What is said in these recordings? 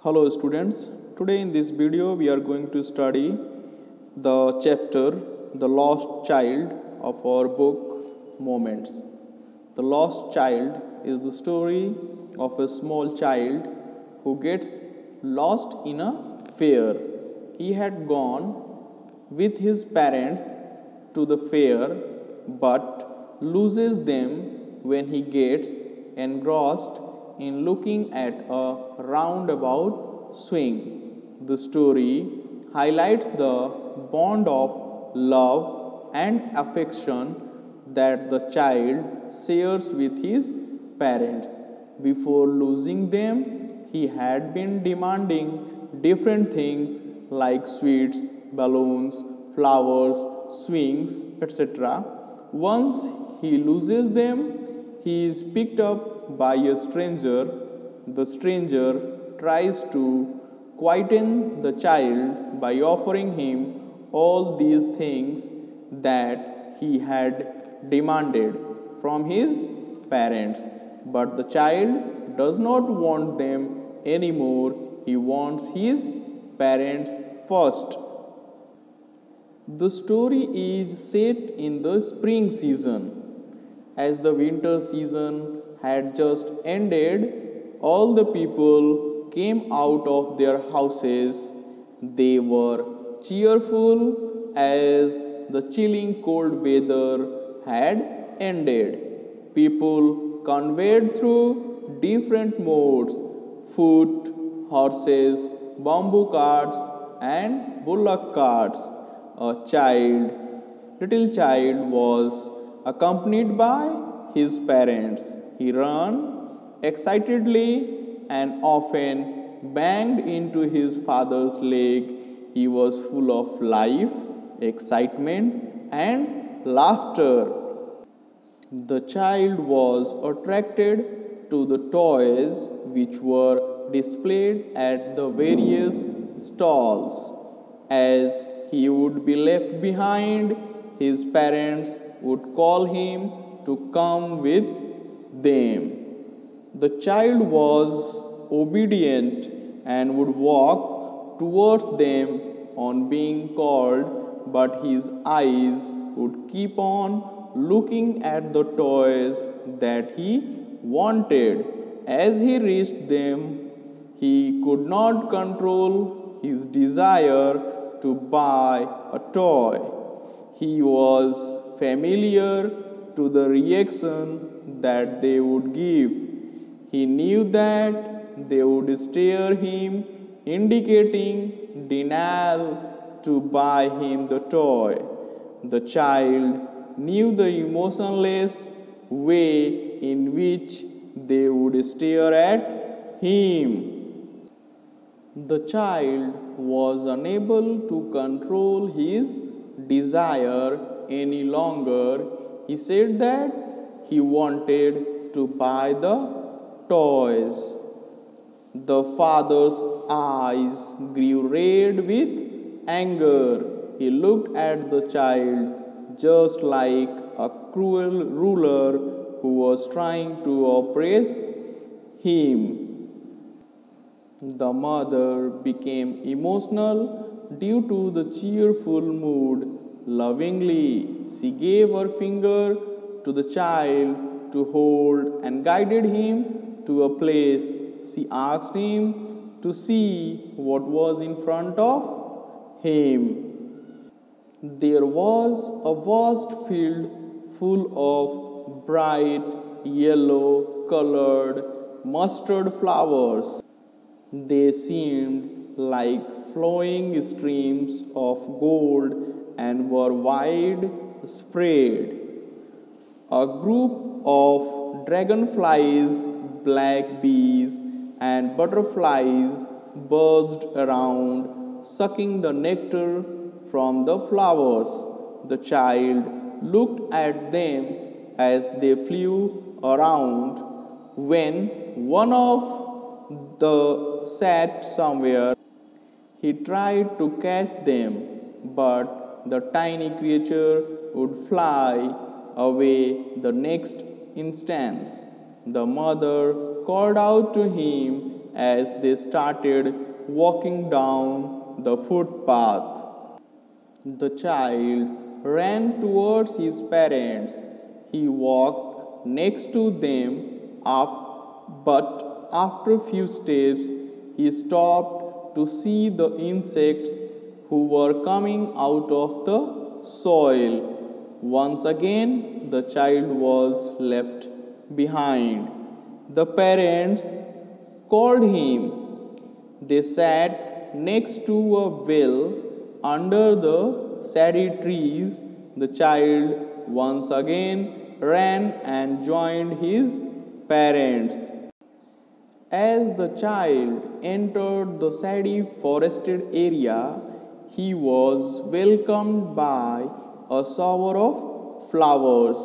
Hello students, today in this video we are going to study the chapter The Lost Child of our book Moments. The Lost Child is the story of a small child who gets lost in a fair. He had gone with his parents to the fair but loses them when he gets engrossed in looking at a roundabout swing. The story highlights the bond of love and affection that the child shares with his parents. Before losing them, he had been demanding different things like sweets, balloons, flowers, swings, etc. Once he loses them, he is picked up by a stranger. The stranger tries to quieten the child by offering him all these things that he had demanded from his parents. But the child does not want them anymore. He wants his parents first. The story is set in the spring season. As the winter season had just ended, all the people came out of their houses. They were cheerful as the chilling cold weather had ended. People conveyed through different modes: foot, horses, bamboo carts, and bullock carts. Little child was accompanied by his parents. He ran excitedly and often banged into his father's leg. He was full of life, excitement, and laughter. The child was attracted to the toys which were displayed at the various stalls. As he would be left behind, his parents would call him to come with them. The child was obedient and would walk towards them on being called, but his eyes would keep on looking at the toys that he wanted. As he reached them, he could not control his desire to buy a toy. He was familiar to the reaction that they would give. He knew that they would stare him, indicating denial to buy him the toy. The child knew the emotionless way in which they would stare at him. The child was unable to control his desire any longer. He said that he wanted to buy the toys. The father's eyes grew red with anger. He looked at the child just like a cruel ruler who was trying to oppress him. The mother became emotional due to the cheerful mood. Lovingly, she gave her finger to the child to hold and guided him to a place. She asked him to see what was in front of him. There was a vast field full of bright yellow colored mustard flowers. They seemed like flowing streams of gold and were wide spread. A group of dragonflies, black bees, and butterflies buzzed around, sucking the nectar from the flowers. The child looked at them as they flew around. When one of the sat somewhere, he tried to catch them, but the tiny creature would fly away the next instant. The mother called out to him as they started walking down the footpath. The child ran towards his parents. He walked next to them, but after a few steps, he stopped to see the insects who were coming out of the soil. Once again, the child was left behind. The parents called him. They sat next to a well under the shady trees. The child once again ran and joined his parents. As the child entered the shady forested area, he was welcomed by a shower of flowers.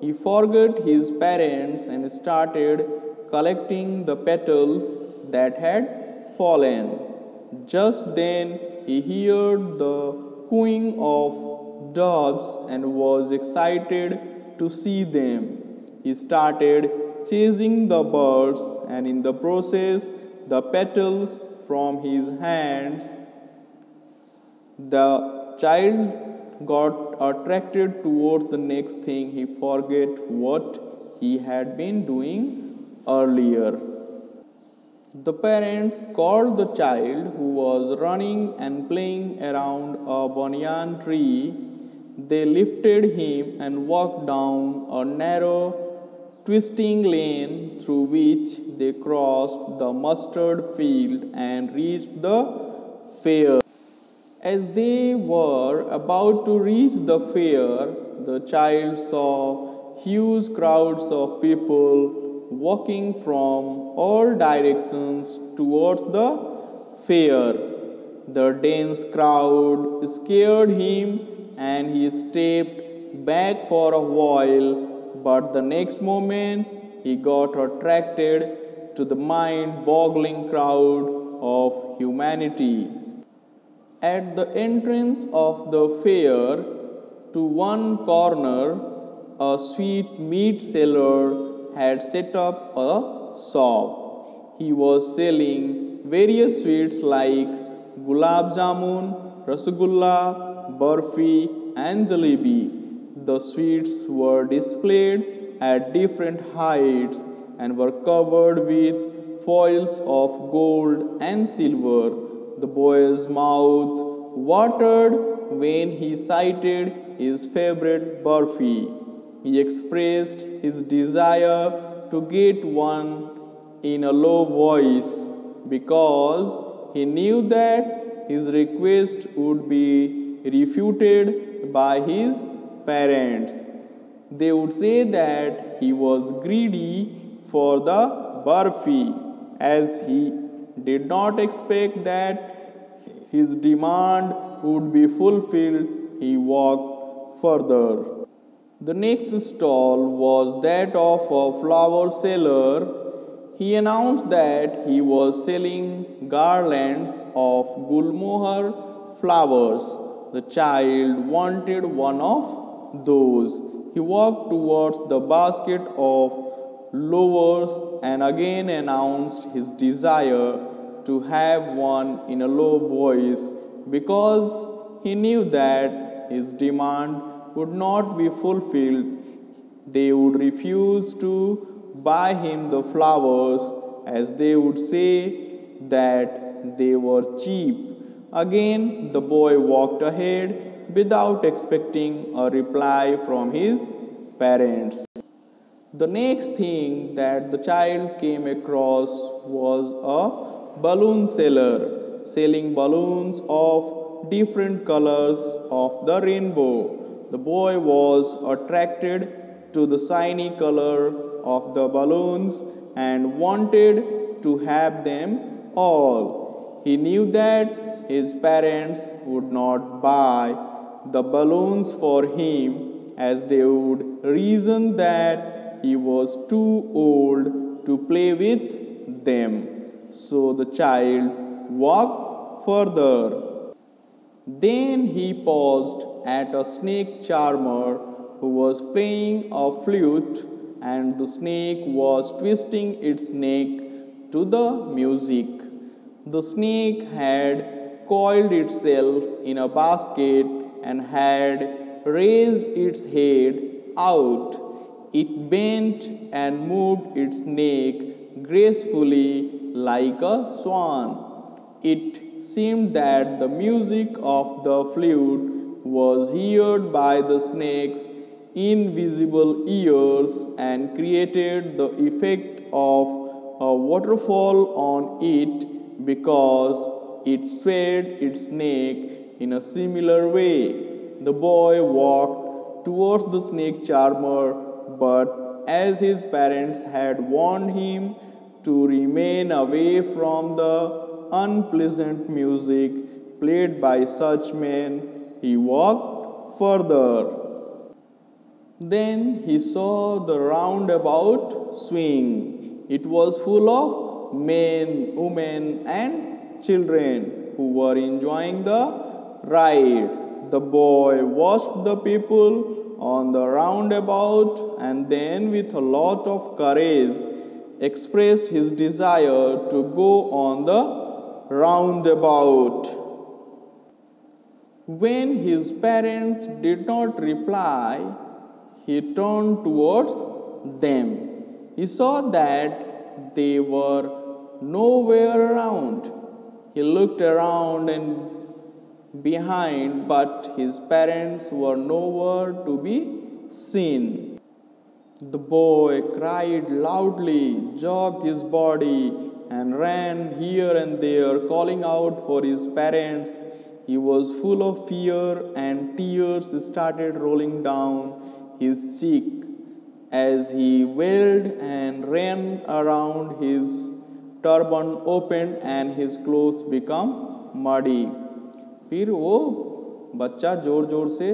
He forgot his parents and started collecting the petals that had fallen. Just then he heard the cooing of doves and was excited to see them. He started chasing the birds, and in the process, the petals from his hands. The child got attracted towards the next thing. He forgot what he had been doing earlier. The parents called the child, who was running and playing around a banyan tree. They lifted him and walked down a narrow, twisting lane through which they crossed the mustard field and reached the fair. As they were about to reach the fair, the child saw huge crowds of people walking from all directions towards the fair. The dense crowd scared him and he stepped back for a while, but the next moment he got attracted to the mind-boggling crowd of humanity. At the entrance of the fair, to one corner, a sweet meat seller had set up a shop. He was selling various sweets like gulab jamun, rasgulla, barfi, and jalebi. The sweets were displayed at different heights and were covered with foils of gold and silver. The boy's mouth watered when he sighted his favorite barfi. He expressed his desire to get one in a low voice because he knew that his request would be refuted by his parents. They would say that he was greedy for the barfi, as he did not expect that his demand would be fulfilled. He walked further. The next stall was that of a flower seller. He announced that he was selling garlands of gulmohar flowers. The child wanted one of those. He walked towards the basket of lowers and again announced his desire to have one in a low voice because he knew that his demand would not be fulfilled. They would refuse to buy him the flowers, as they would say that they were cheap. Again, the boy walked ahead without expecting a reply from his parents. The next thing that the child came across was a balloon seller selling balloons of different colors of the rainbow. The boy was attracted to the shiny color of the balloons and wanted to have them all. He knew that his parents would not buy the balloons for him, as they would reason that he was too old to play with them. So the child walked further. Then he paused at a snake charmer who was playing a flute, and the snake was twisting its neck to the music. The snake had coiled itself in a basket and had raised its head out. It bent and moved its neck gracefully like a swan. It seemed that the music of the flute was heard by the snake's invisible ears and created the effect of a waterfall on it because it swayed its neck in a similar way. The boy walked towards the snake charmer, but as his parents had warned him to remain away from the unpleasant music played by such men, he walked further. Then he saw the roundabout swing. It was full of men, women, and children who were enjoying the ride. The boy watched the people on the roundabout and then, with a lot of courage, expressed his desire to go on the roundabout. When his parents did not reply, he turned towards them. He saw that they were nowhere around. He looked around and behind, but his parents were nowhere to be seen. The boy cried loudly, jogged his body, and ran here and there, calling out for his parents. He was full of fear, and tears started rolling down his cheek as he wailed and ran around. His turban opened and his clothes became muddy. फिर वो बच्चा जोर जोर से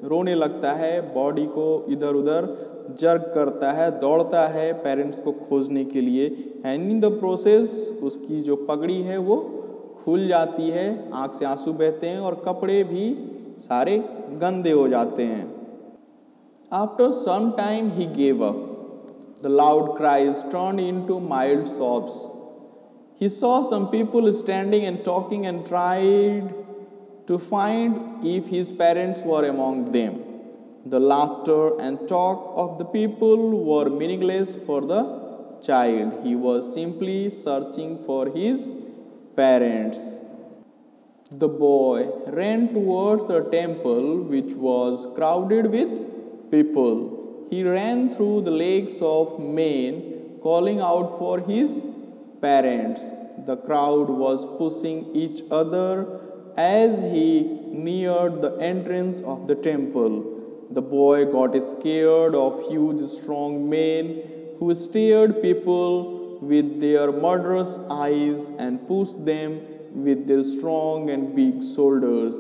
रोने लगता है, body को इधर उधर जर्क करता है, दौड़ता है पेरेंट्स को खोजने के लिए, एंड इन द प्रोसेस उसकी जो पगड़ी है वो खुल जाती है, आँख से आंसू बहते हैं और कपड़े भी सारे गंदे हो जाते हैं. After some time he gave up. The loud cries turned into mild sobs. He saw some people standing and talking and tried to find if his parents were among them. The laughter and talk of the people were meaningless for the child. He was simply searching for his parents. The boy ran towards a temple which was crowded with people. He ran through the legs of men, calling out for his parents. The crowd was pushing each other as he neared the entrance of the temple. The boy got scared of huge, strong men who stared people with their murderous eyes and pushed them with their strong and big shoulders.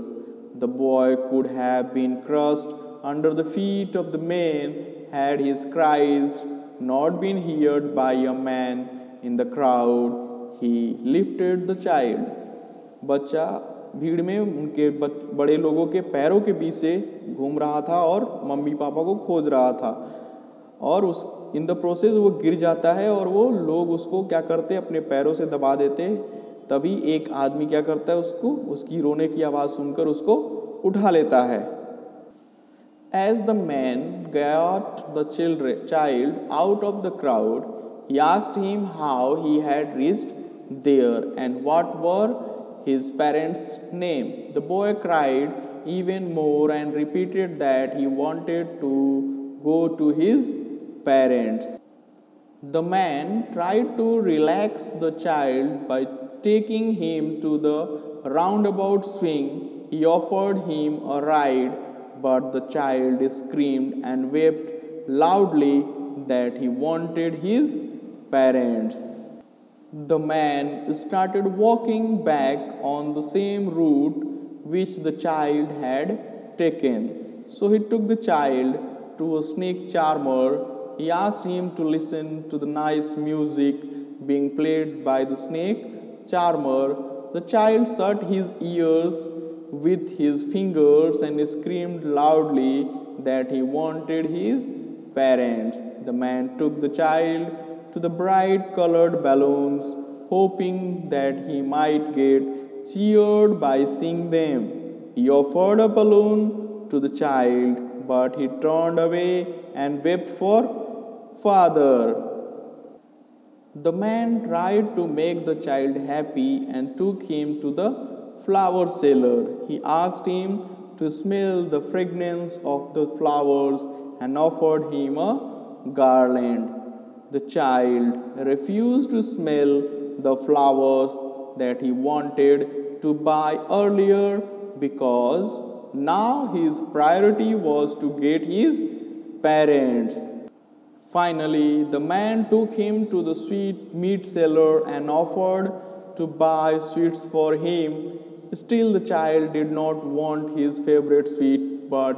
The boy could have been crushed under the feet of the men had his cries not been heard by a man in the crowd. He lifted the child. बच्चा भीड़ में उनके बड़े लोगों के पैरों के बीच से घूम रहा था और मम्मी पापा को खोज रहा था, और उस इन द प्रोसेस वो गिर जाता है और वो लोग उसको क्या करते, अपने पैरों से दबा देते. तभी एक आदमी क्या करता है, उसको उसकी रोने की आवाज़ सुनकर उसको उठा लेता है. As the man got the child out of the crowd, he asked him how he had reached there and what were his parents' name. The boy cried even more and repeated that he wanted to go to his parents. The man tried to relax the child by taking him to the roundabout swing. He offered him a ride, but the child screamed and wept loudly that he wanted his parents. The man started walking back on the same route which the child had taken. So he took the child to a snake charmer. He asked him to listen to the nice music being played by the snake charmer. The child shut his ears with his fingers and screamed loudly that he wanted his parents. The man took the child to the bright colored balloons, hoping that he might get cheered by seeing them. He offered a balloon to the child, but he turned away and wept for father. The man tried to make the child happy and took him to the flower seller. He asked him to smell the fragrance of the flowers and offered him a garland. The child refused to smell the flowers that he wanted to buy earlier because now his priority was to get his parents. Finally, the man took him to the sweet meat seller and offered to buy sweets for him. Still, the child did not want his favorite sweet but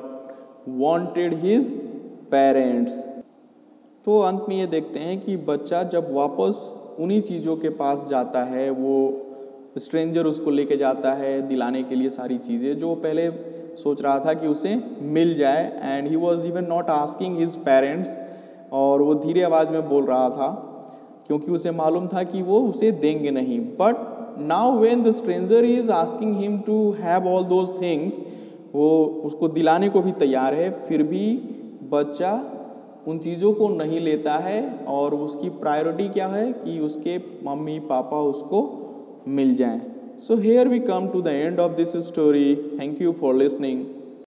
wanted his parents. तो अंत में ये देखते हैं कि बच्चा जब वापस उन्हीं चीज़ों के पास जाता है, वो स्ट्रेंजर उसको लेके जाता है दिलाने के लिए सारी चीज़ें जो पहले सोच रहा था कि उसे मिल जाए, and he was even not asking his parents, और वो धीरे आवाज़ में बोल रहा था क्योंकि उसे मालूम था कि वो उसे देंगे नहीं. But now when the stranger is asking him to have all those things, वो उसको दिलाने को भी तैयार है, फिर भी बच्चा उन चीज़ों को नहीं लेता है और उसकी प्रायोरिटी क्या है कि उसके मम्मी पापा उसको मिल जाएं. So here we come to the end of this story. Thank you for listening.